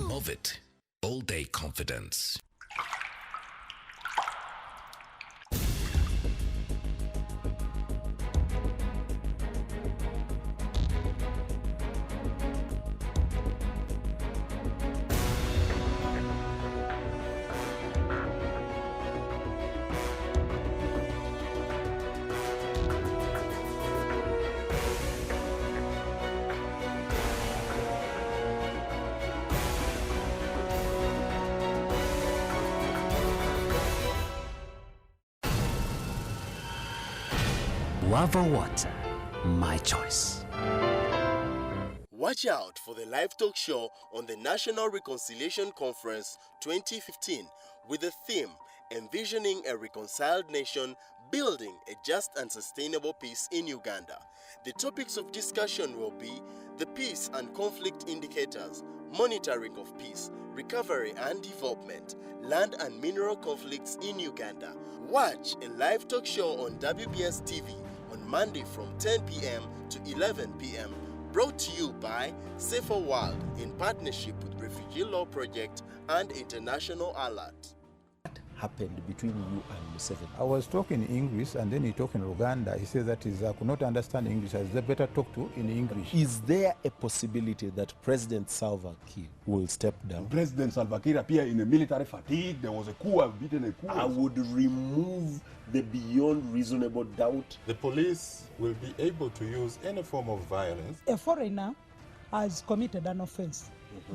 Movit All Day Confidence. Lava Water, my choice. Watch out for the live talk show on the National Reconciliation Conference 2015 with the theme Envisioning a Reconciled Nation, Building a Just and Sustainable Peace in Uganda. The topics of discussion will be the peace and conflict indicators, monitoring of peace, recovery and development, land and mineral conflicts in Uganda. Watch a live talk show on WBS TV on Monday from 10 p.m. to 11 p.m. Brought to you by Safer World in partnership with Refugee Law Project and International Alert. What happened between you and Museveni? I was talking English and then he talked in Uganda. He said that I could not understand English. I said better talk to in English. Is there a possibility that President Salva Kiir will step down? President Salva Kiir appeared in a military fatigue. There was a coup, I've beaten a coup. I would remove the beyond reasonable doubt. The police will be able to use any form of violence. A foreigner has committed an offense.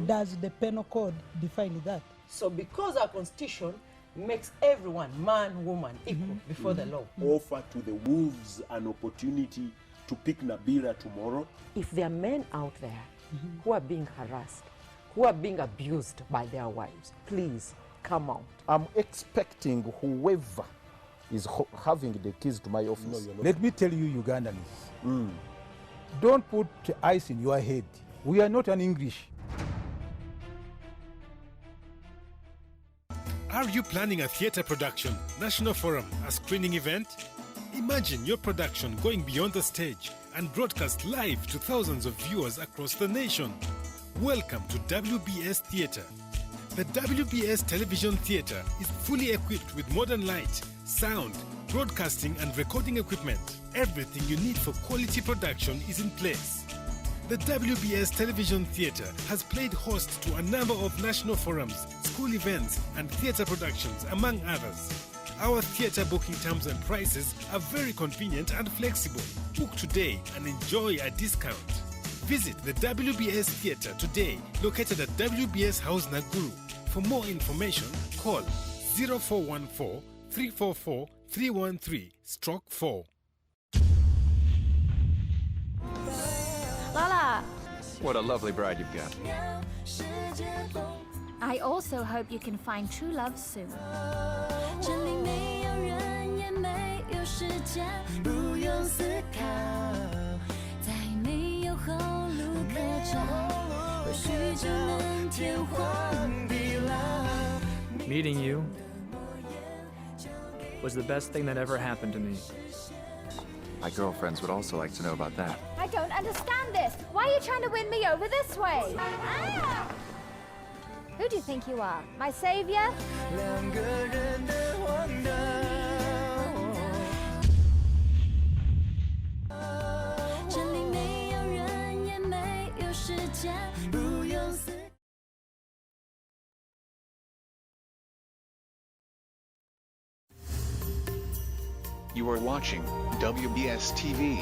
Does the penal code define that? So because our constitution makes everyone, man, woman, equal before the law. Offer to the wolves an opportunity to pick Nabira tomorrow. If there are men out there who are being harassed, who are being abused by their wives, please come out. I'm expecting whoever is having the keys to my office. Let me tell you, Ugandans, don't put ice in your head. We are not an English. Are you planning a theatre production, National Forum, a screening event? Imagine your production going beyond the stage and broadcast live to thousands of viewers across the nation. Welcome to WBS Theatre. The WBS Television Theatre is fully equipped with modern light, sound, broadcasting and recording equipment. Everything you need for quality production is in place. The WBS Television Theatre has played host to a number of national forums, school events and theatre productions, among others. Our theatre booking terms and prices are very convenient and flexible. Book today and enjoy a discount. Visit the WBS Theatre today, located at WBS House Nakuru. For more information, call 0414 344 313-4. Lala! What a lovely bride you've got. I also hope you can find true love soon. Meeting you was the best thing that ever happened to me. My girlfriends would also like to know about that. I don't understand this. Why are you trying to win me over this way? Ah! Who do you think you are? My savior? You are watching WBS TV.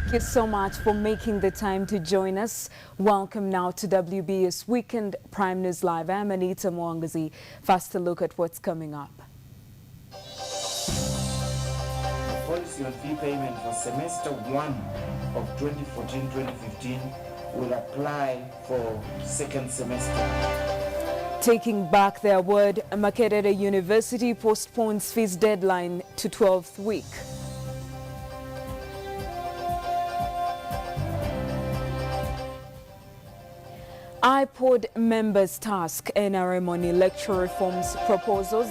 Thank you so much for making the time to join us. Welcome now to WBS Weekend Prime News Live. I'm Anita Mwangazi. First a look at what's coming up. The policy on fee payment for semester 1 of 2014-2015 will apply for second semester. Taking back their word, Makerere University postpones fees deadline to 12th week. iPod members task NRM on electoral reforms proposals.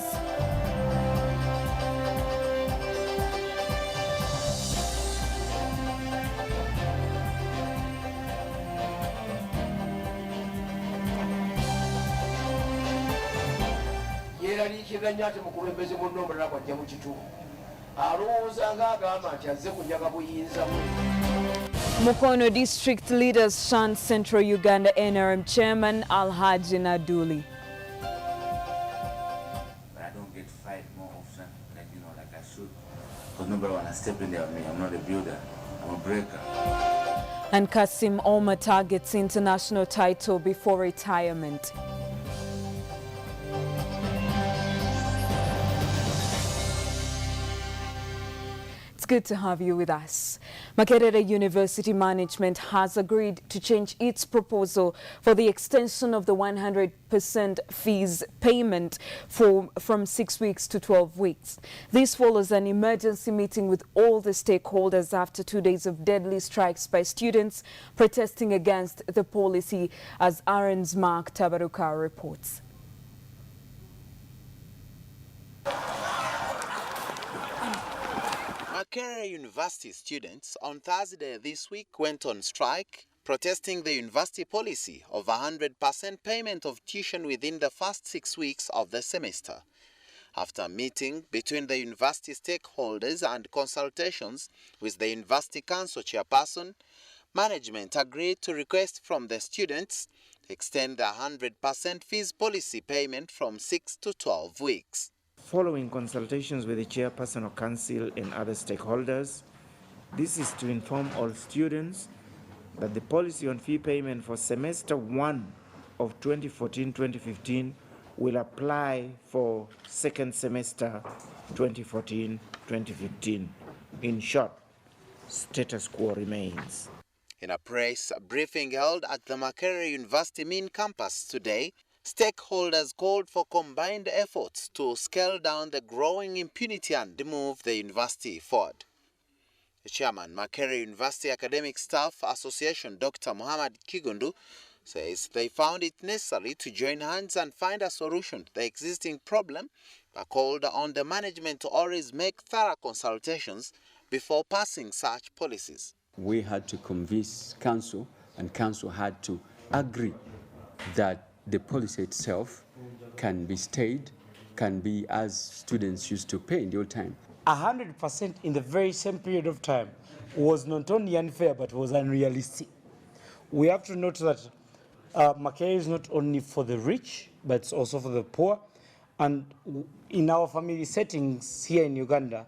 Mukono district leaders shunned Central Uganda NRM chairman Alhaji Naduli. But I don't get fired more often, like I should. Because nobody want to step in there with me. I'm not a builder. I'm a breaker. And Kasim Omar targets international title before retirement. Good to have you with us. Makerere University management has agreed to change its proposal for the extension of the 100% fees payment from 6 weeks to 12 weeks. This follows an emergency meeting with all the stakeholders after 2 days of deadly strikes by students protesting against the policy, as Aaron's Mark Tabaruka reports. Makerere University students on Thursday this week went on strike, protesting the university policy of 100% payment of tuition within the first 6 weeks of the semester. After a meeting between the university stakeholders and consultations with the University Council chairperson, management agreed to request from the students to extend the 100% fees policy payment from 6 to 12 weeks. Following consultations with the chairperson of council and other stakeholders, this is to inform all students that the policy on fee payment for semester 1 of 2014-2015 will apply for second semester 2014-2015. In short, status quo remains. In a press briefing held at the Makerere University main campus today, stakeholders called for combined efforts to scale down the growing impunity and move the university forward. The chairman, Makerere University Academic Staff Association, Dr. Muhammad Kigundu, says they found it necessary to join hands and find a solution to the existing problem, but called on the management to always make thorough consultations before passing such policies. We had to convince council, and council had to agree that the policy itself can be stayed, can be as students used to pay in the old time. 100% in the very same period of time was not only unfair but was unrealistic. We have to note that Makerere is not only for the rich but it's also for the poor. And in our family settings here in Uganda,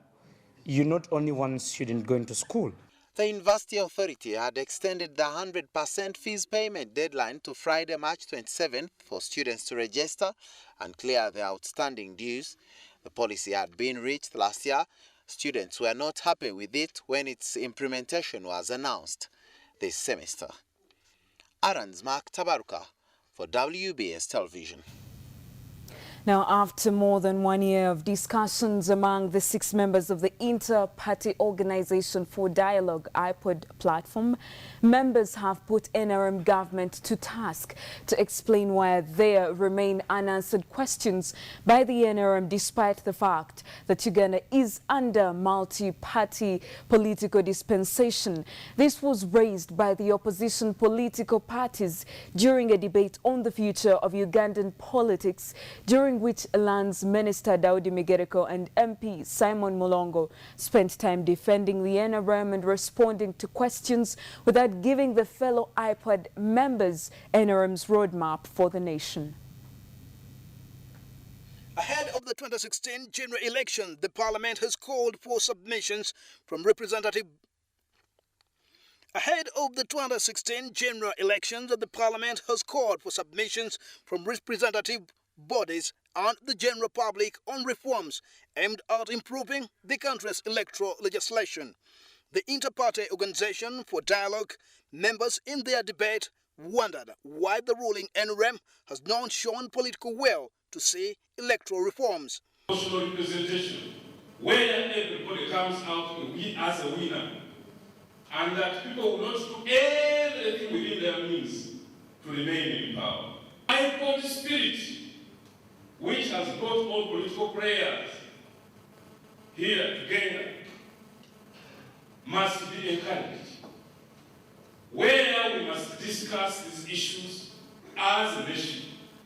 you're not only one student going to school. The University Authority had extended the 100% fees payment deadline to Friday, March 27th for students to register and clear their outstanding dues. The policy had been reached last year. Students were not happy with it when its implementation was announced this semester. Aaron's Mark Tabaruka for WBS Television. Now, after more than 1 year of discussions among the 6 members of the Inter-Party Organization for Dialogue IPOD platform, members have put NRM government to task to explain why there remain unanswered questions by the NRM, despite the fact that Uganda is under multi-party political dispensation. This was raised by the opposition political parties during a debate on the future of Ugandan politics, during which Lands Minister Daudi Migereko and MP Simon Mulongo spent time defending the NRM and responding to questions without giving the fellow IPOD members NRM's roadmap for the nation. Ahead of the 2016 general election, the parliament has called for submissions from representative Ahead of the 2016 general elections, the Parliament has called for submissions from representative bodies and the general public on reforms aimed at improving the country's electoral legislation. The Inter-Party Organization for Dialogue members in their debate wondered why the ruling NRM has not shown political will to see electoral reforms. National representation, where everybody comes out as a winner, and that people will not do everything within their means to remain in power. IPOD spirit, which has brought all political players here together, must be encouraged, where we must discuss these issues as a nation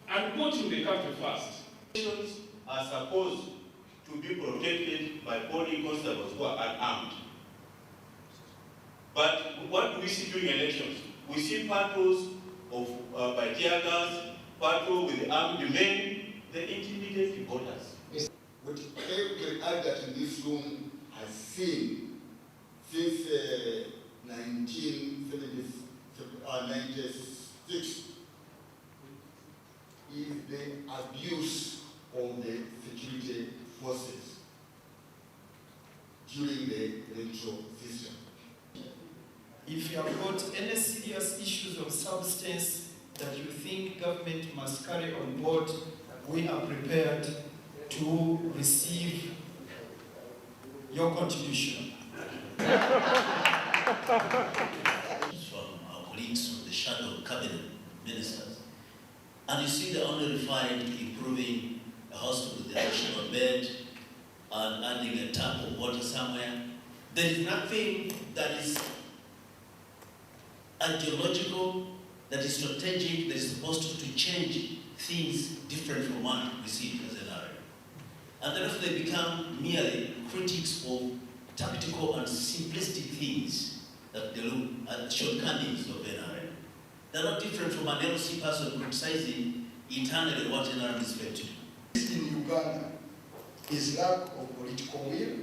and putting the country first. Nations are supposed to be protected by body constables who are unarmed. But what do we see during elections? We see patrols by tear gas, patrol with armed men. They intimidate the voters. What every adult in this room has seen since 1996 is the abuse of the security forces during the electoral system. If you have got any serious issues of substance that you think government must carry on board, we are prepared to receive your contribution. From our colleagues from the shadow cabinet ministers. And you see they're only referring to improving a hospital with the national bed and adding a tap of water somewhere. There is nothing that is ideological, that is strategic, that is supposed to change things different from what we see as an area. And therefore they become merely critics of tactical and simplistic things that they look at shortcomings of NRM. They're not different from an LC person criticizing internally what NRM is meant to do. In Uganda is lack of political will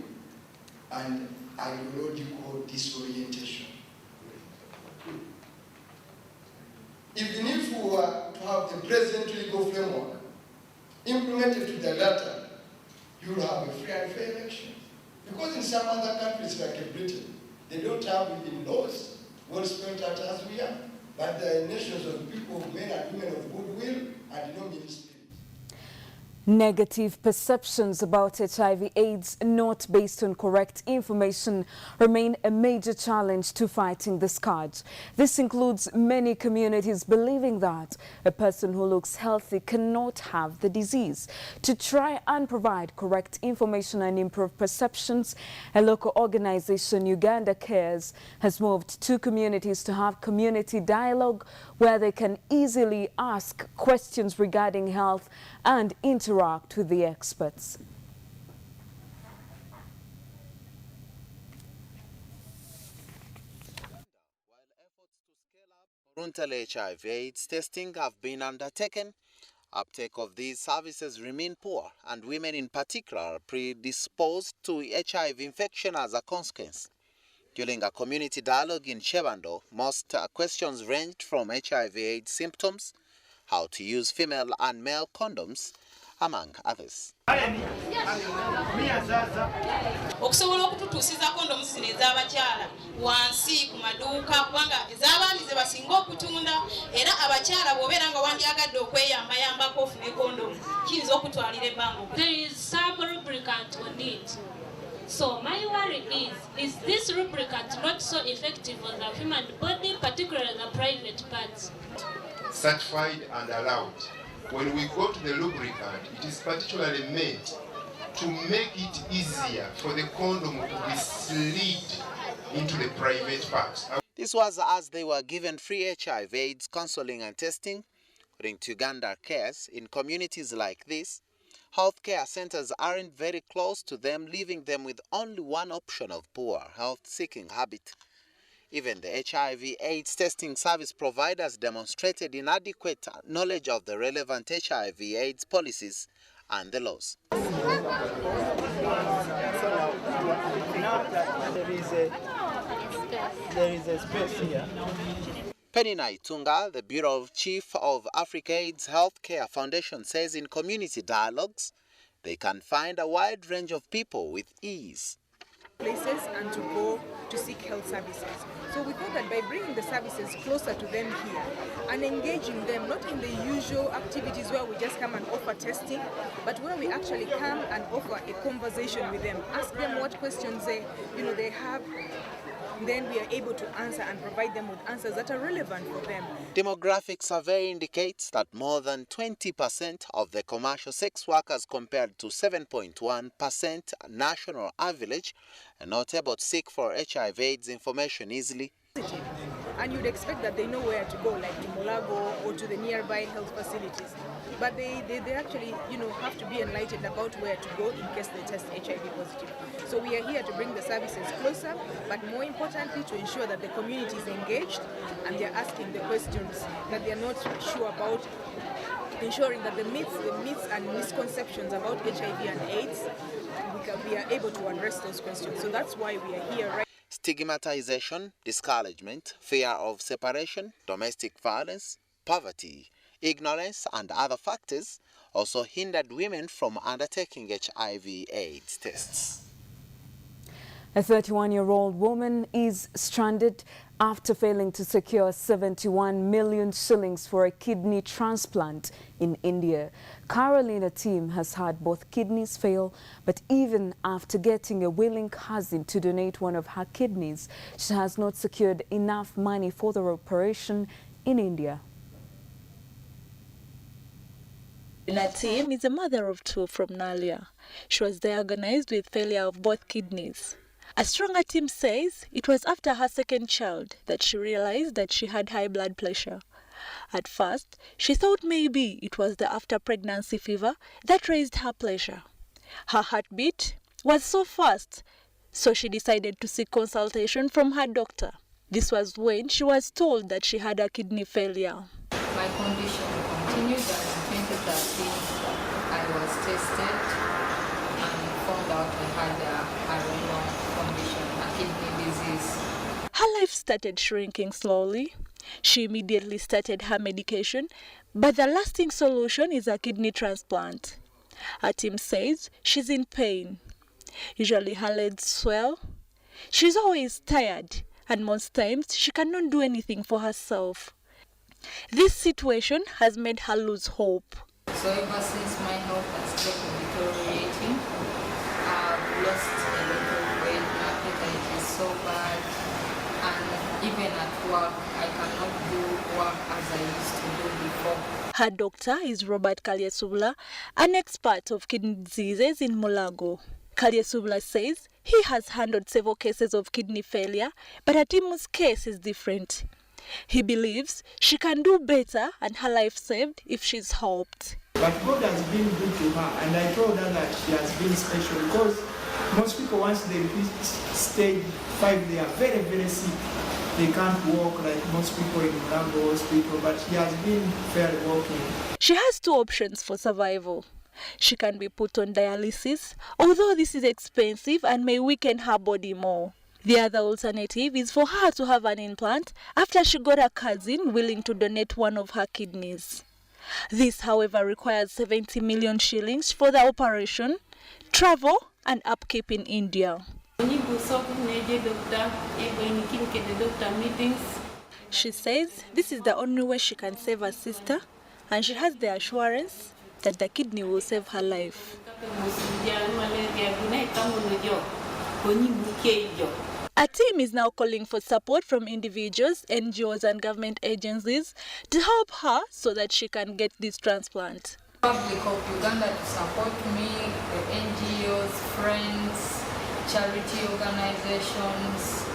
and ideological disorientation. Even if we were to have the present legal framework implemented to the latter, you will have a free and fair election. Because in some other countries like Britain, they don't have even laws well spelled out as we are. But the nations of people, men and women of goodwill, and no ministry. Negative perceptions about HIV/AIDS not based on correct information remain a major challenge to fighting the scourge. This includes many communities believing that a person who looks healthy cannot have the disease. To try and provide correct information and improve perceptions, a local organization, Uganda Cares, has moved to communities to have community dialogue where they can easily ask questions regarding health and interact with the experts. Frontal HIV/AIDS testing have been undertaken. Uptake of these services remain poor, and women in particular are predisposed to HIV infection as a consequence. During a community dialogue in Shebando, most questions ranged from HIV/AIDS symptoms, how to use female and male condoms, among others. Okusobola okututuusiza kondoms zino ez'abakyala wansi ku maduuka kubanga ez'abaami ze basinga okutunda era abakyala bw'obeera nga wandyagadde okweyambayambako ofune kondomu kiyinza okutwalira ebbanga. There is some lubricant on it. So my worry is this lubricant not so effective on the human body, particularly the private parts? Certified and allowed. When we go to the lubricant, it is particularly made to make it easier for the condom to be slid into the private parts. This was as they were given free HIV/AIDS counseling and testing. According to Uganda Cares, in communities like this, healthcare centers aren't very close to them, leaving them with only one option of poor health-seeking habit. Even the HIV/AIDS testing service providers demonstrated inadequate knowledge of the relevant HIV/AIDS policies and the laws. There is a There is a space here. Penina Itunga, the Bureau Chief of AfricaAid's Healthcare Foundation, says in community dialogues, they can find a wide range of people with ease. Places and to go to seek health services. So we thought that by bringing the services closer to them here and engaging them, not in the usual activities where we just come and offer testing, but where we actually come and offer a conversation with them, ask them what questions they have, then we are able to answer and provide them with answers that are relevant for them. Demographic survey indicates that more than 20% of the commercial sex workers, compared to 7.1% national average, are not able to seek for HIV/AIDS information easily. And you'd expect that they know where to go, like to Mulago or to the nearby health facilities. But they actually, have to be enlightened about where to go in case they test HIV positive. So we are here to bring the services closer, but more importantly to ensure that the community is engaged and they're asking the questions that they're not sure about, ensuring that the myths and misconceptions about HIV and AIDS, we are able to address those questions. So that's why we are here right. Stigmatization, discouragement, fear of separation, domestic violence, poverty, ignorance, and other factors also hindered women from undertaking HIV/AIDS tests. A 31-year-old woman is stranded after failing to secure 71 million shillings for a kidney transplant in India. Carolina Team has had both kidneys fail, but even after getting a willing cousin to donate one of her kidneys, she has not secured enough money for the operation in India. Nateem is a mother of two from Nalia. She was diagnosed with failure of both kidneys. A stronger team says it was after her second child that she realized that she had high blood pressure. At first, she thought maybe it was the after-pregnancy fever that raised her pressure. Her heartbeat was so fast, so she decided to seek consultation from her doctor. This was when she was told that she had a kidney failure. My condition continued, and in 2013 I was tested and found out I had a renal condition, a kidney disease. Her life started shrinking slowly. She immediately started her medication, but the lasting solution is a kidney transplant. Her team says she's in pain. Usually her legs swell. She's always tired, and most times she cannot do anything for herself. This situation has made her lose hope. So ever since my health has kept deteriorating, I've lost a lot of weight, my appetite is so bad, and even at work, I cannot do work as I used to do before. Her doctor is Robert Kalyasubla, an expert of kidney diseases in Mulago. Kalyasubla says he has handled several cases of kidney failure, but Atimu's case is different. He believes she can do better and her life saved if she's helped. But God has been good to her, and I told her that she has been special because most people, once they reach stage 5, they are very, very sick. They can't walk like most people in Mulago Hospital, but she has been fairly walking. She has two options for survival. She can be put on dialysis, although this is expensive and may weaken her body more. The other alternative is for her to have an implant after she got a cousin willing to donate one of her kidneys. This, however, requires 70 million shillings for the operation, travel, and upkeep in India. She says this is the only way she can save her sister, and she has the assurance that the kidney will save her life. A team is now calling for support from individuals, NGOs and government agencies to help her so that she can get this transplant. Public of Uganda to support me, the NGOs, friends, charity organizations,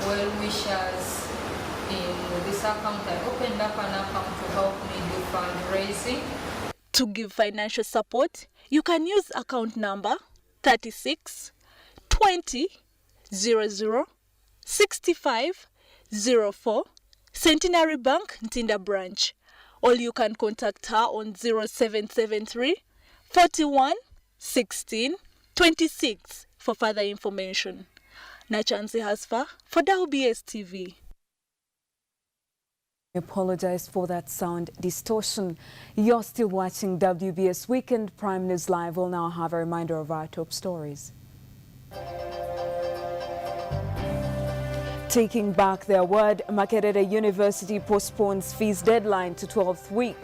well-wishers. In this account, I opened up an account to help me do fundraising. To give financial support, you can use account number 36 20 00 65 04, Centenary Bank, Ntinda branch. Or you can contact her on 0773 41 16 26 for further information. Nachansi Hasfa for WBS TV. I apologize for that sound distortion. You're still watching WBS Weekend Prime News Live. We'll now have a reminder of our top stories. Taking back their word, Makerere University postpones fees deadline to 12th week.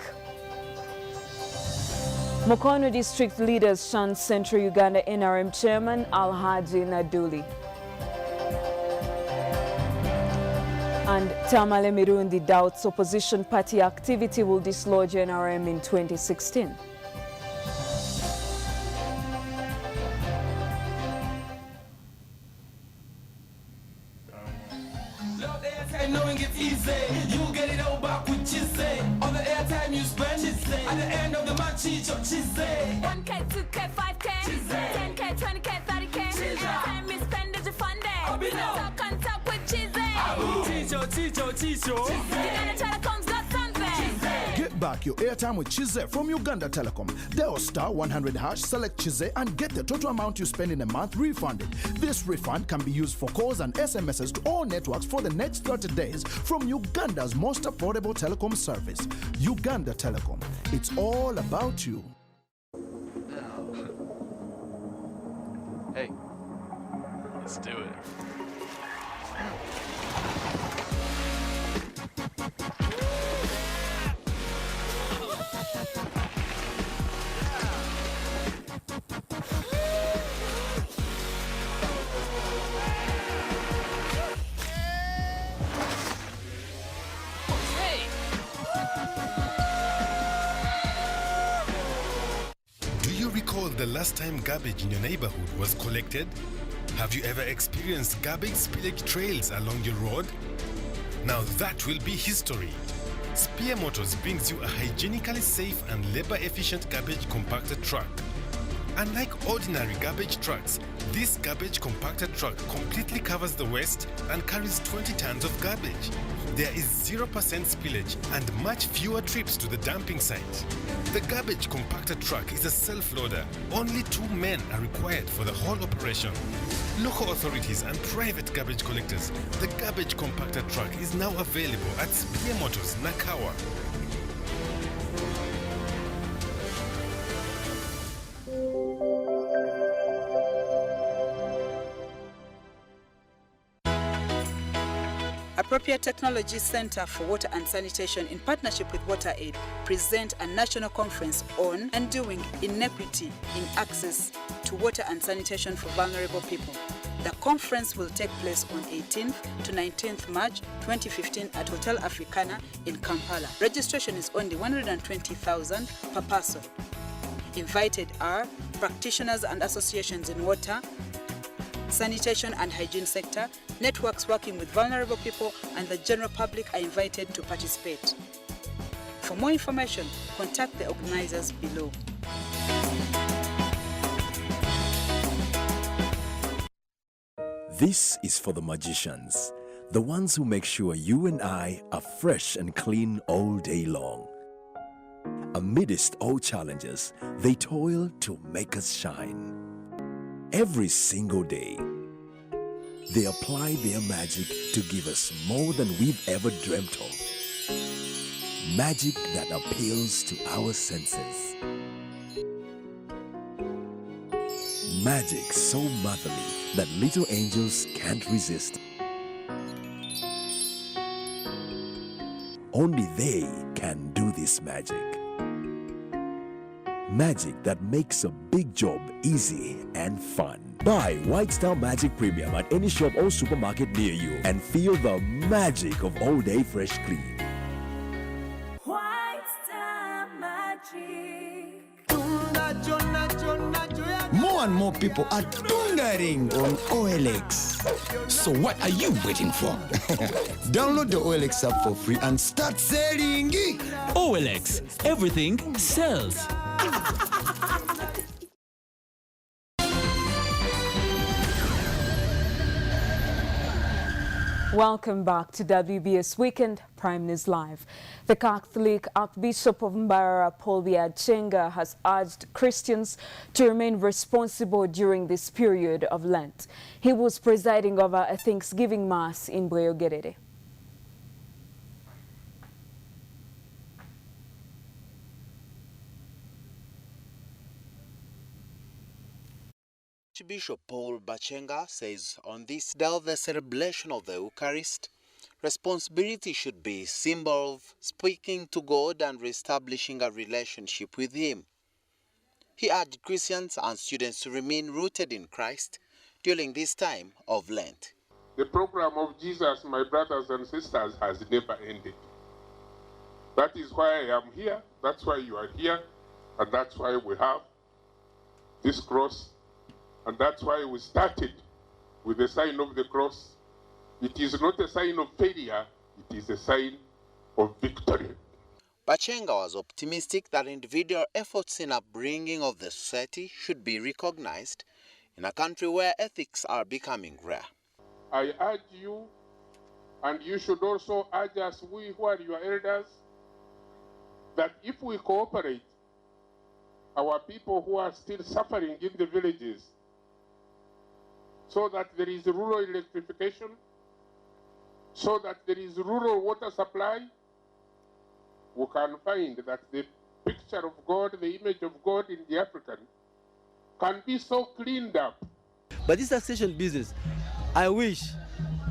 Mukono district leaders shun Central Uganda NRM chairman Alhaji Naduli. And Tamale Mirundi doubts opposition party activity will dislodge NRM in 2016. Knowing it's easy, you'll get it all back with Chizzy. All the airtime you spend, Chizzy. At the end of the month, Chizzy. 1K, 2K, 5K, Chizzy. 10K, 20K, 30K. Chizzy. Time you spend is refunded. Talk and talk with Chizzy. Chicho. Uganda Telecom's got something. Get back your airtime with Chizzy from Uganda Telecom. Dial *100#, select Chizzy and get the total amount you spend in a month refunded. This refund can be used for calls and SMSs to all networks for the next 30 days from Uganda's most affordable telecom service. Uganda Telecom. It's all about you. Hey, let's do it. Do you recall the last time garbage in your neighborhood was collected? Have you ever experienced garbage spillage trails along your road? Now that will be history. Spear Motors brings you a hygienically safe and labor-efficient garbage compactor truck. Unlike ordinary garbage trucks, this garbage compactor truck completely covers the waste and carries 20 tons of garbage. There is 0% spillage and much fewer trips to the dumping site. The garbage compactor truck is a self-loader. Only 2 men are required for the whole operation. Local authorities and private garbage collectors, the garbage compactor truck is now available at Spear Motors, Nakawa. Appropriate Technology Center for Water and Sanitation, in partnership with WaterAid, present a national conference on undoing inequity in access to water and sanitation for vulnerable people. The conference will take place on 18th to 19th March 2015 at Hotel Africana in Kampala. Registration is only 120,000 per person. Invited are practitioners and associations in water, sanitation and hygiene sector, networks working with vulnerable people, and the general public are invited to participate. For more information, contact the organizers below. This is for the magicians, the ones who make sure you and I are fresh and clean all day long. Amidst all challenges, they toil to make us shine. Every single day, they apply their magic to give us more than we've ever dreamt of. Magic that appeals to our senses. Magic so motherly that little angels can't resist. Only they can do this magic. Magic that makes a big job easy and fun. Buy White Star Magic Premium at any shop or supermarket near you and feel the magic of all day fresh clean. White Star Magic. More and more people are tungering on OLX. So what are you waiting for? Download the OLX app for free and start selling. OLX, everything sells. Welcome back to WBS Weekend Prime News Live. The Catholic Archbishop of Mbarara, Paul Byachenga, has urged Christians to remain responsible during this period of Lent. He was presiding over a Thanksgiving Mass in Bweyogerere. Archbishop Paul Byachenga says on this day of the celebration of the Eucharist, responsibility should be a symbol of speaking to God and reestablishing a relationship with Him. He urged Christians and students to remain rooted in Christ during this time of Lent. The program of Jesus, my brothers and sisters, has never ended. That is why I am here, that's why you are here, and that's why we have this cross. And that's why we started with the sign of the cross. It is not a sign of failure, it is a sign of victory. Byachenga was optimistic that individual efforts in upbringing of the society should be recognized in a country where ethics are becoming rare. I urge you, and you should also urge us, we who are your elders, that if we cooperate, our people who are still suffering in the villages, so that there is rural electrification, so that there is rural water supply, we can find that the picture of God, the image of God in the African, can be so cleaned up. But this taxation business, I wish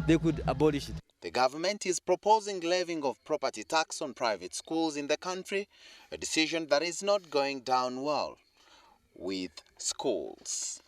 they could abolish it. The government is proposing levying of property tax on private schools in the country, a decision that is not going down well with schools.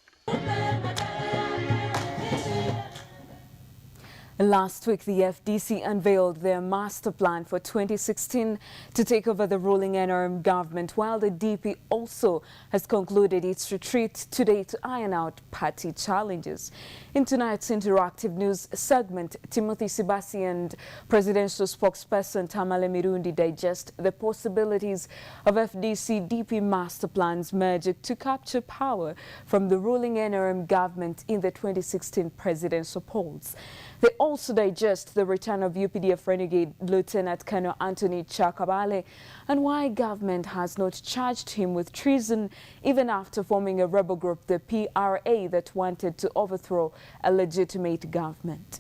Last week, the FDC unveiled their master plan for 2016 to take over the ruling NRM government, while the DP also has concluded its retreat today to iron out party challenges. In tonight's interactive news segment, Timothy Sibasi and presidential spokesperson Tamale Mirundi digest the possibilities of FDC-DP master plans merged to capture power from the ruling NRM government in the 2016 presidential polls. They also digest the return of UPDF renegade Lieutenant Colonel Anthony Chakabale and why government has not charged him with treason even after forming a rebel group, the PRA, that wanted to overthrow a legitimate government.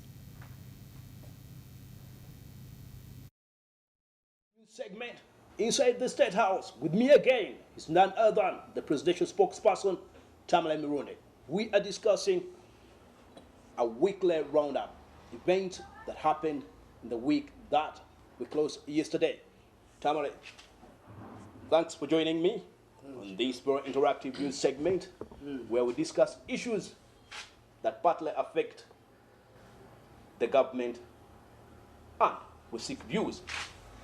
Segment inside the State House with me again is none other than the presidential spokesperson Tamale Mirundi. We are discussing a weekly roundup event that happened in the week that we closed yesterday. Tamale, thanks for joining me on this very interactive news segment where we discuss issues that partly affect the government and we seek views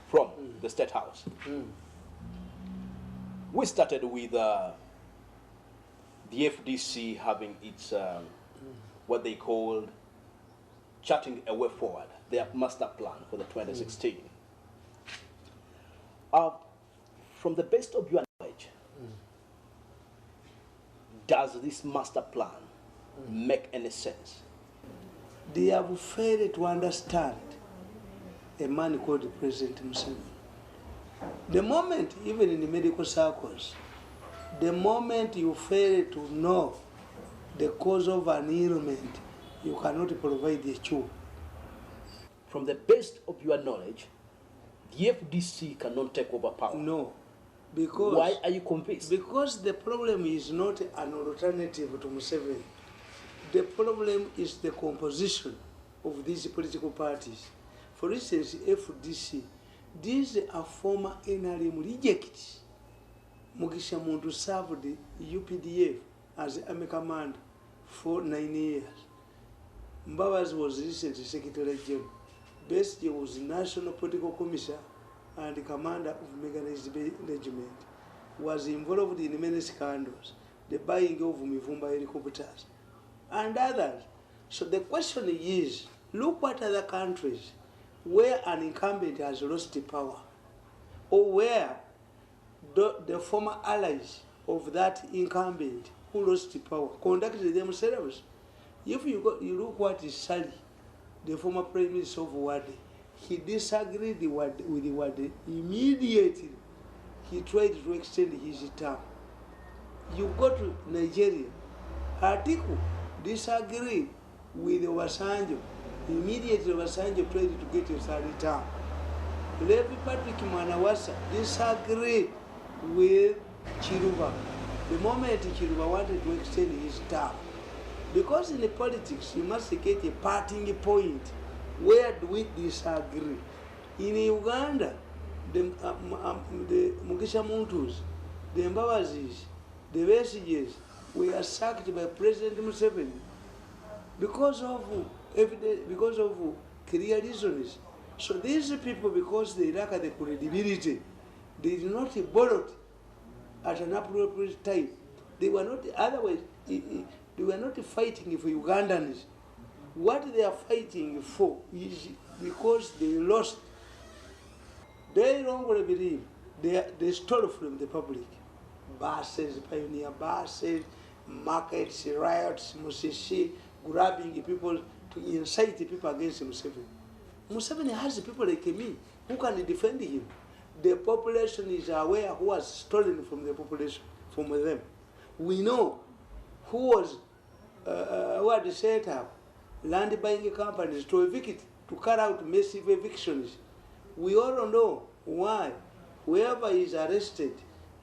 from the State House. We started with the FDC having its what they called charting a way forward, their master plan for the 2016. From the best of your knowledge, does this master plan make any sense? They have failed to understand a man called President Museveni. The moment, even in the medical circles, the moment you fail to know the cause of an ailment, you cannot provide the cure. From the best of your knowledge, the FDC cannot take over power. No. Because why are you convinced? Because the problem is not an alternative to Museveni. The problem is the composition of these political parties. For instance, FDC, these are former NRM rejects. Mugisha Muntu served the UPDF as army commander for 9 years. Mbabazi was recently Secretary General. Besigye was National Political Commissioner and commander of Mechanized Regiment. Was involved in many scandals, the buying of Mivumba helicopters, and others. So the question is, look what other countries where an incumbent has lost power, or where the former allies of that incumbent who lost power conducted themselves. If you look what is Sali the former Prime Minister of Wade, he disagreed with Wade immediately. He tried to extend his term. You go to Nigeria, Atiku disagreed with Obasanjo. Immediately Obasanjo tried to get a third term. Levi Patrick Mwanawasa disagreed with Chiruba. The moment Chiruba wanted to extend his term, because in the politics you must get a parting point. Where do we disagree? In Uganda, the Mugisha Muntus, the Mbawazis, the Besiges were sacked by President Museveni because of clear reasons. So these people, because they lack the credibility, they did not vote at an appropriate time. They were not, otherwise, they were not fighting for Ugandans. What they are fighting for is because they lost. They wrongly believe they stole from the public. Buses, pioneer buses, markets, riots, Musisi, grabbing people to incite people against Museveni. Museveni has people like me who can defend him. The population is aware who has stolen from the population, from them. We know who had set up land buying companies to evict, to carry out massive evictions. We all know why. Whoever is arrested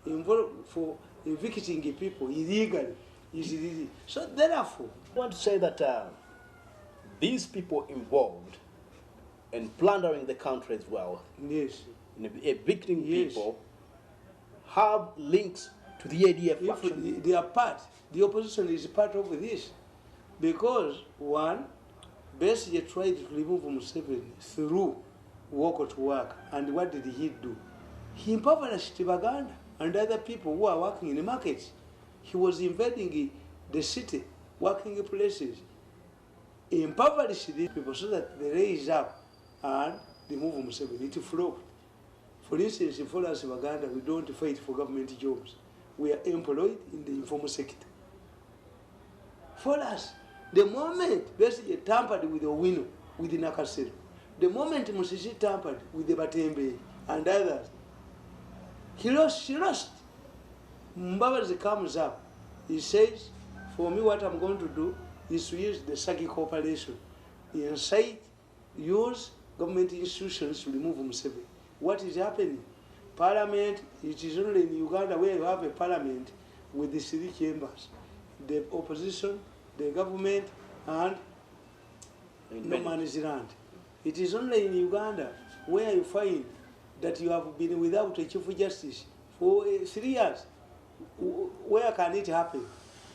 involved for evicting people illegally is illegal. So therefore, I want to say that these people involved in plundering the country's wealth, yes, in evicting people, have links to the ADF faction. They are part. The opposition is part of this. Because, one, Besigye tried to remove Museveni through walk to work. And what did he do? He impoverished Baganda and other people who are working in the markets. He was invading the city, working places. He impoverished these people so that they raise up and they move Museveni. It flow. For instance, for us in Baganda, we don't fight for government jobs. We are employed in the informal sector. For us, the moment Besigye tampered with Owino, with the Nakasero, the moment Musisi tampered with the Batembe and others, she lost. Mbabazi comes up. He says, for me what I'm going to do is to use the Saki Corporation. Incite, use government institutions to remove Museveni. What is happening? Parliament, it is only in Uganda where you have a parliament with the 3 chambers. The opposition, the government, and no man's land. It is only in Uganda where you find that you have been without a chief justice for 3 years. Where can it happen?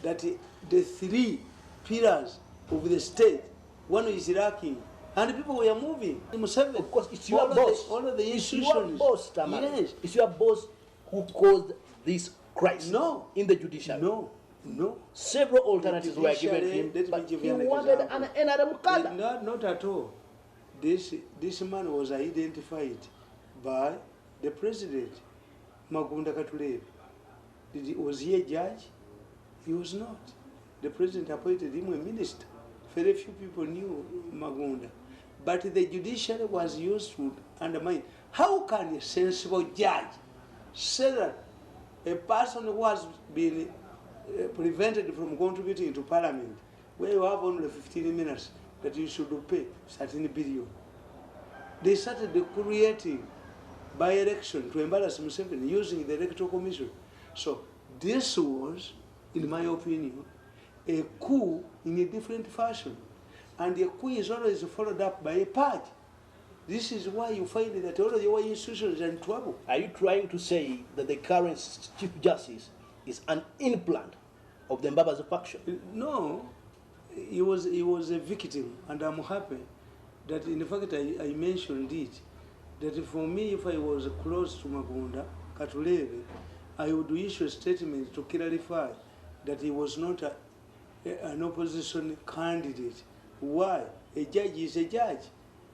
That the 3 pillars of the state, one is lacking, and people were moving. Of course, it's your boss. All of the institutions. It's your boss, Tamara. Yes. It's your boss who caused this crisis. No. In the judiciary. No. Several alternatives were given him, but he wanted an NRM cadre. Not at all. This man was identified by the president, Magunda Katulebe. Was he a judge? He was not. The president appointed him a minister. Very few people knew Magunda. But the judiciary was used to undermine. How can a sensible judge say that a person who has been prevented from contributing to parliament, where you have only 15 minutes, that you should pay 13 billion? They started creating by-election to embarrass Museveni using the Electoral Commission. So this was, in my opinion, a coup in a different fashion. And a coup is always followed up by a purge. This is why you find that all of your institutions are in trouble. Are you trying to say that the current Chief Justice is an implant of the Mbabazi faction? No, he was a victim, and I'm happy that, in fact, I mentioned it, that for me, if I was close to Magunda Katulebe, I would issue a statement to clarify that he was not an opposition candidate. Why? A judge is a judge.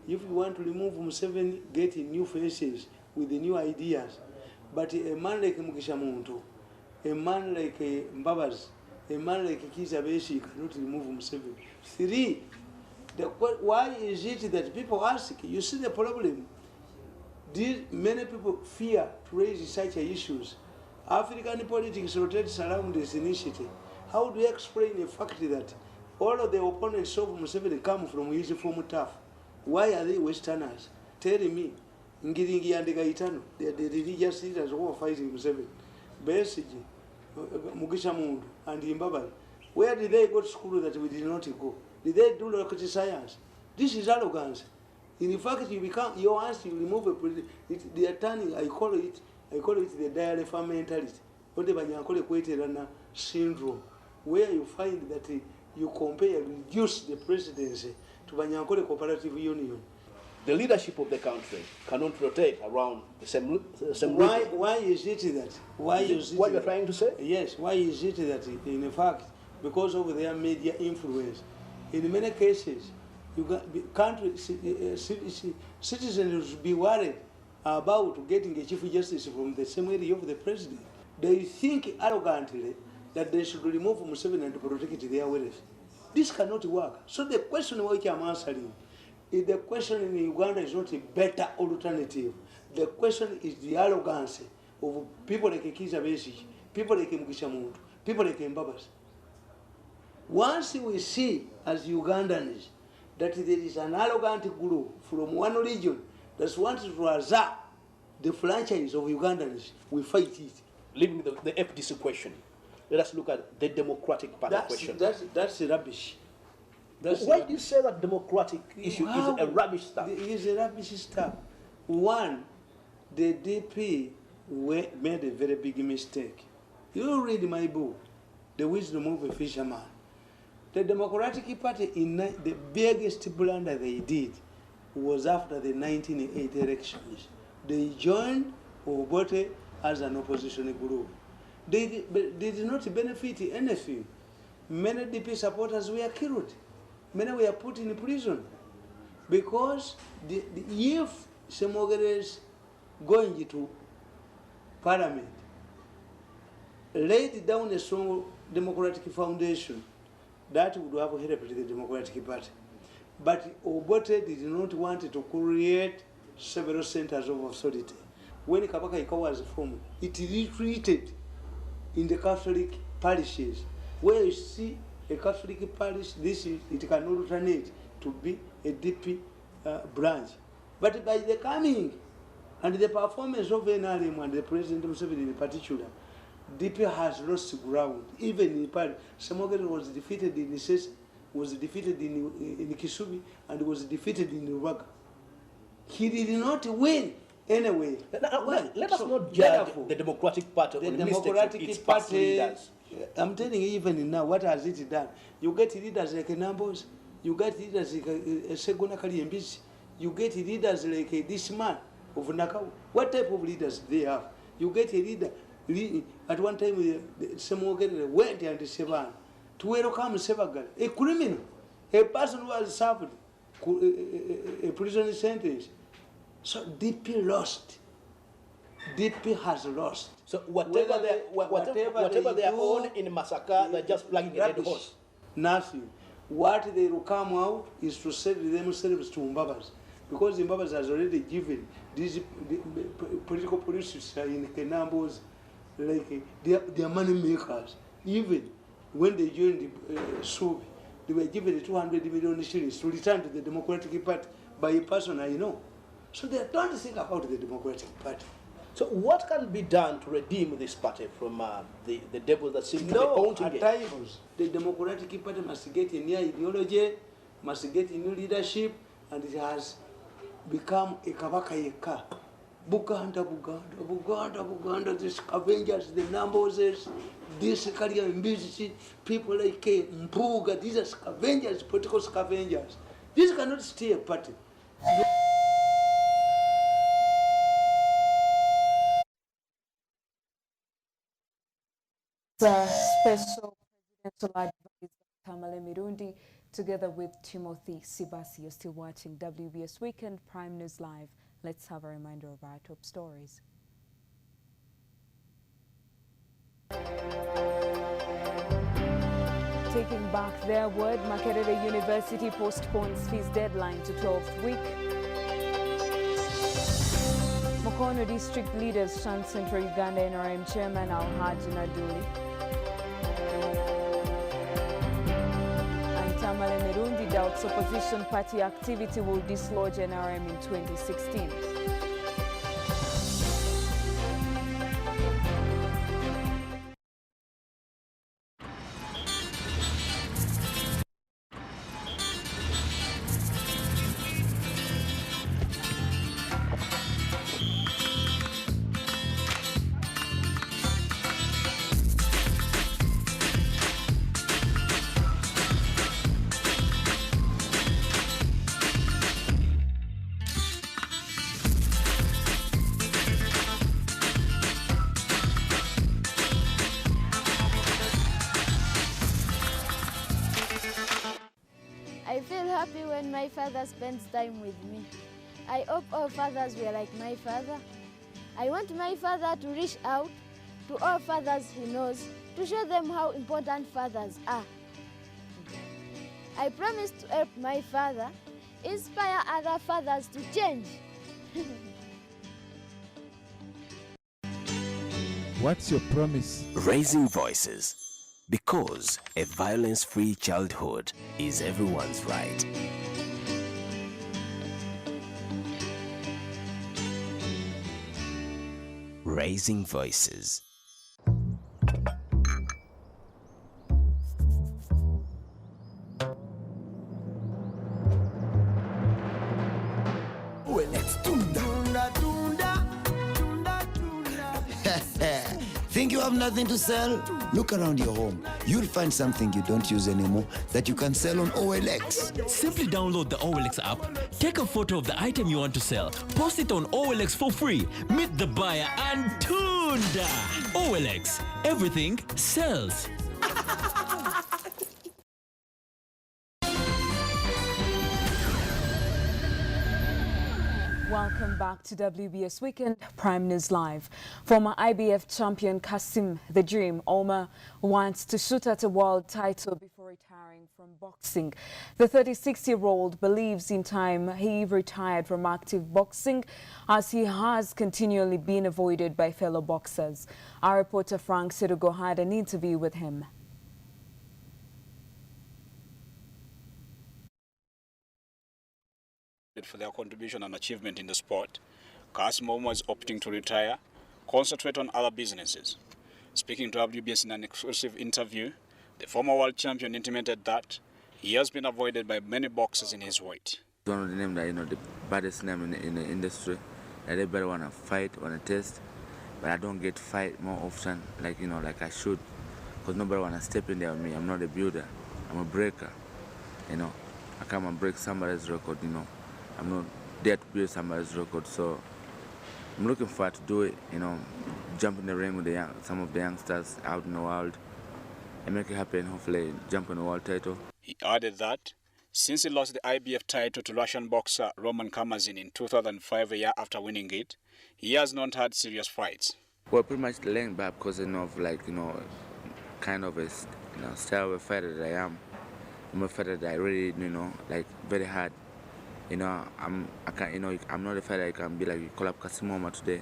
If you want to remove Museveni, get new faces with the new ideas. But a man like Mugisha Muntu, a man like Mbabazi, a man like Kizza Besigye cannot remove Museveni. 3, Why is it that people ask? You see the problem. Many people fear to raise such issues. African politics rotates around this initiative. How do you explain the fact that all of the opponents of Museveni come from his former turf? Why are they Westerners? Tell me. Ngiringi and Gaitano, the religious leaders who are fighting Museveni. Besigye, Mugisha Mundu, and Zimbabwe. Where did they go to school that we did not go? Did they do rocket science? This is arrogance. In fact, you become, once you remove they are turning, I call it the dialephant mentality, or the Banyankole Kweterana syndrome, where you find that you compare, reduce the presidency to Banyankole Cooperative Union. The leadership of the country cannot rotate around the same Why is it that? Why is it what you're trying to say? Yes. Why is it that, in fact, because of their media influence, in many cases, you got citizens should be worried about getting a chief justice from the same area of the president. They think arrogantly that they should remove Museveni and protect their wealth. This cannot work. So the question which I'm answering, the question in Uganda is not a better alternative. The question is the arrogance of people like Kizza Besigye, people like Mugisha Muntu, people like Mbabas. Once we see as Ugandans that there is an arrogant group from one region that wants to razak the franchise of Ugandans, we fight it. Leaving the FDC question, let us look at the Democratic Party question. That's rubbish. Why do you say that democratic issue is a rubbish stuff? It is a rubbish stuff. One, the DP made a very big mistake. You read my book, The Wisdom of a Fisherman. The Democratic Party, the biggest blunder they did was after the 1980 elections. They joined Obote as an opposition group. They did not benefit anything. Many DP supporters were killed. Many were put in prison. Because if Semogere is going to Parliament, laid down a strong democratic foundation, that would have helped the Democratic Party. But Obote did not want to create several centers of authority. When Kabaka Ika was formed, it retreated in the Catholic parishes, where you see a Catholic parish, it can alternate to be a DP branch. But by the coming and the performance of NRM and the President Museveni in particular, DP has lost ground. Even in Paris, Semogere was defeated in Isese, was defeated in Kisubi, and was defeated in Rubaga. He did not win anyway. Let us not judge the Democratic Party on the mistakes of its past leaders. I'm telling you, even now, what has it done? You get leaders like Nambos, you get leaders like Segona Kaliembisi, you get leaders like this man of Nakau. What type of leaders they have? You get a leader. At one time, Semogere went and Sevan to welcome Sevagal, a criminal, a person who has suffered a prison sentence. So DP lost. DP has lost. So whatever they own in Masaka, they're just plugging a dead horse. Nothing. What they will come out is to save themselves to Mbabas. Because Mbabas has already given these political politicians in Kenambos, like they are money makers. Even when they joined Subi, they were given 200 million shillings to return to the Democratic Party by a person I know. So they don't think about the Democratic Party. So what can be done to redeem this party from the devil that seems to be haunting it? At times, the Democratic Party must get a new ideology, must get a new leadership, and it has become a Kabaka Yeka. Buganda, the scavengers, the numbers, this Kariambisi, people like Mpuga, these are scavengers, political scavengers. These cannot stay a party. Special Presidential Advisor Tamale Mirundi, together with Timothy Sibasi. You're still watching WBS Weekend Prime News Live. Let's have a reminder of our top stories. Taking back their word, Makerere University postpones fees deadline to 12th week. Mukono district leaders chant Central Uganda NRM chairman Alhaji Naduli. And Tamale Merundi doubts opposition party activity will dislodge NRM in 2016. I feel happy when my father spends time with me. I hope all fathers were like my father. I want my father to reach out to all fathers he knows to show them how important fathers are. I promise to help my father inspire other fathers to change. What's your promise? Raising voices. Because a violence-free childhood is everyone's right. Raising voices. Think you have nothing to sell? Look around your home. You'll find something you don't use anymore that you can sell on OLX. Simply download the OLX app, take a photo of the item you want to sell, post it on OLX for free, meet the buyer, and tunda! OLX, everything sells. Welcome back to WBS Weekend Prime News Live. Former IBF champion Kasim the Dream Omar wants to shoot at a world title before retiring from boxing. The 36-year-old believes in time he retired from active boxing as he has continually been avoided by fellow boxers. Our reporter Frank Serugo had an interview with him. For their contribution and achievement in the sport, Kasim Omar is opting to retire, concentrate on other businesses. Speaking to WBS in an exclusive interview, the former world champion intimated that he has been avoided by many boxers in his weight. One of the names that the baddest name in the industry. That everybody wanna fight, wanna test, but I don't get fight more often like I should, because nobody wanna step in there with me. I'm not a builder, I'm a breaker. I come and break somebody's record. I'm not there to build somebody's record, so I'm looking forward to do it, jump in the ring with some of the youngsters out in the world and make it happen, hopefully jump on the world title. He added that since he lost the IBF title to Russian boxer Roman Kamazin in 2005, a year after winning it, he has not had serious fights. Well, pretty much laying back because of kind of a style of a fighter that I am. I'm a fighter that I really, very hard. I'm not a fighter I can be like, you call up Kasim Omar today,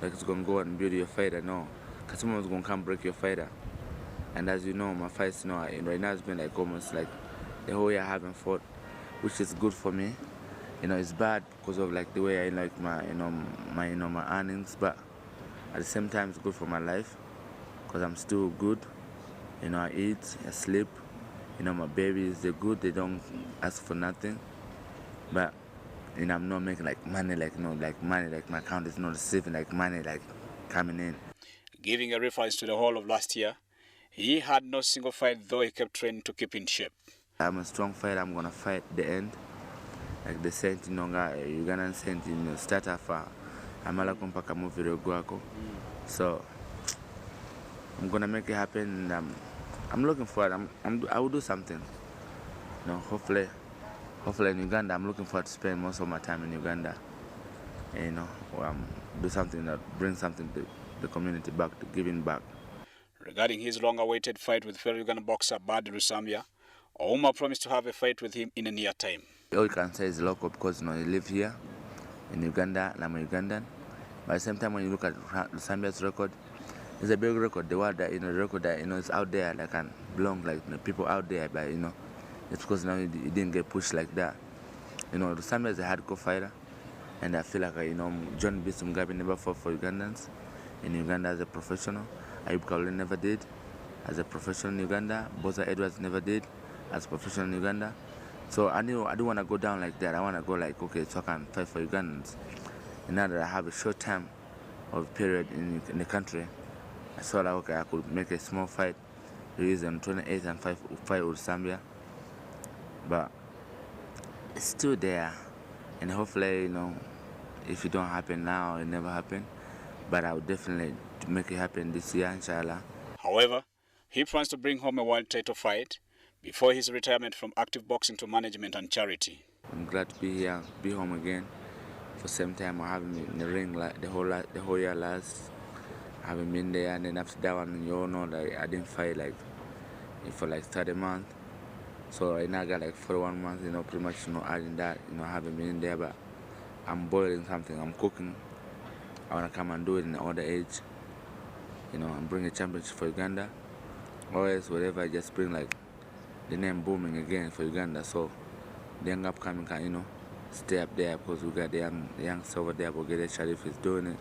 like it's going to go and build your fighter. No, Kasim Omar is going to come break your fighter. And as you know, my fights, right now it's been like almost like the whole year I haven't fought, which is good for me. It's bad because of the way I like my earnings, but at the same time it's good for my life because I'm still good. I eat, I sleep. My babies, they're good, they don't ask for nothing. But I'm not making money, money, my account is not receiving money coming in. Giving a reference to the whole of last year, he had no single fight, though he kept training to keep in shape. I'm a strong fighter, I'm gonna fight the end. Like the Saint Ugandan Saint starter for Amala Kumpaka movie Guaco. So I'm gonna make it happen, and I'm looking forward. I will do something. Hopefully in Uganda, I'm looking forward to spend most of my time in Uganda. Do something that brings something to the community back, to giving back. regarding his long-awaited fight with fellow Ugandan boxer Badi Rusambia, Ouma promised to have a fight with him in a near time. All you can say is local because you live here in Uganda and I'm a Ugandan. But at the same time, when you look at Rusambia's record, it's a big record. The word that the record that is out there that can belong like people out there, but it's because he didn't get pushed like that. Rusambia is a hardcore fighter, and I feel like John Bisu Mugabe never fought for Ugandans in Uganda as a professional. Ayub Kaule never did as a professional in Uganda. Boza Edwards never did as a professional in Uganda. So I don't want to go down like that. I want to go like, okay, so I can fight for Ugandans. And now that I have a short time of period in the country, I saw like, okay, I could make a small fight, release on 28th and fight with Zambia. But it's still there. And hopefully, if it don't happen now, it never happen. But I would definitely make it happen this year, inshallah. However, he plans to bring home a world title fight before his retirement from active boxing to management and charity. I'm glad to be here, be home again. For the same time, I haven't been in the ring like the whole year last. I haven't been there, and then after that one, you all know that I didn't fight for 30 months. So right now I got 41 months, pretty much adding that, I haven't been in there, but I'm boiling something, I'm cooking. I want to come and do it in the older age, and bring a championship for Uganda. Or else whatever, I just bring the name booming again for Uganda, so the young upcoming can, stay up there because we got the youngsters over there, Bogede Sharif is doing it.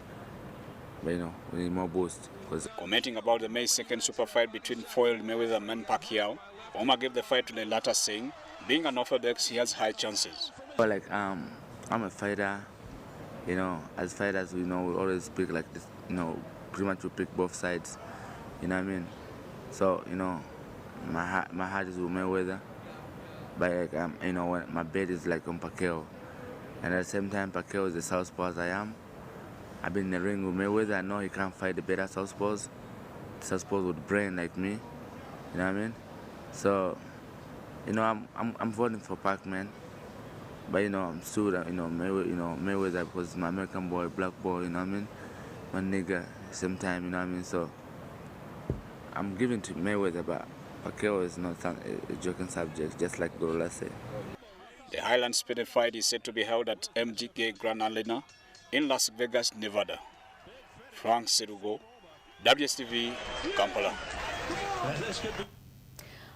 But we need more boost. Commenting about the May 2nd super fight between Floyd Mayweather and Manny Pacquiao, Ouma gave the fight to the latter, saying, being an orthodox, he has high chances. Well, I'm a fighter. As fighters, we always pick like this. Pretty much we pick both sides. You know what I mean? So my heart is with Mayweather, but when my bet is on Pacquiao, and at the same time, Pacquiao is a southpaw as I am. I've been in the ring with Mayweather. I know he can't fight the better southpaws. Southpaws with brain like me. You know what I mean? So, I'm voting for Pac, man. But I'm still, Mayweather because he's my American boy, black boy. You know what I mean? My nigga. Same time, you know what I mean? So, I'm giving to Mayweather, but Pacquiao is not a joking subject, just like Gorilla said. The Highland Speedway fight is set to be held at MGK Grand Arena in Las Vegas, Nevada. Frank Serugo, WSTV, Kampala.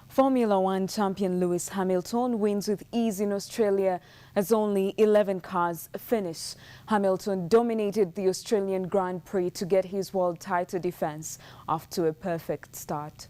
Formula One champion Lewis Hamilton wins with ease in Australia as only 11 cars finish. Hamilton dominated the Australian Grand Prix to get his world title defense off to a perfect start.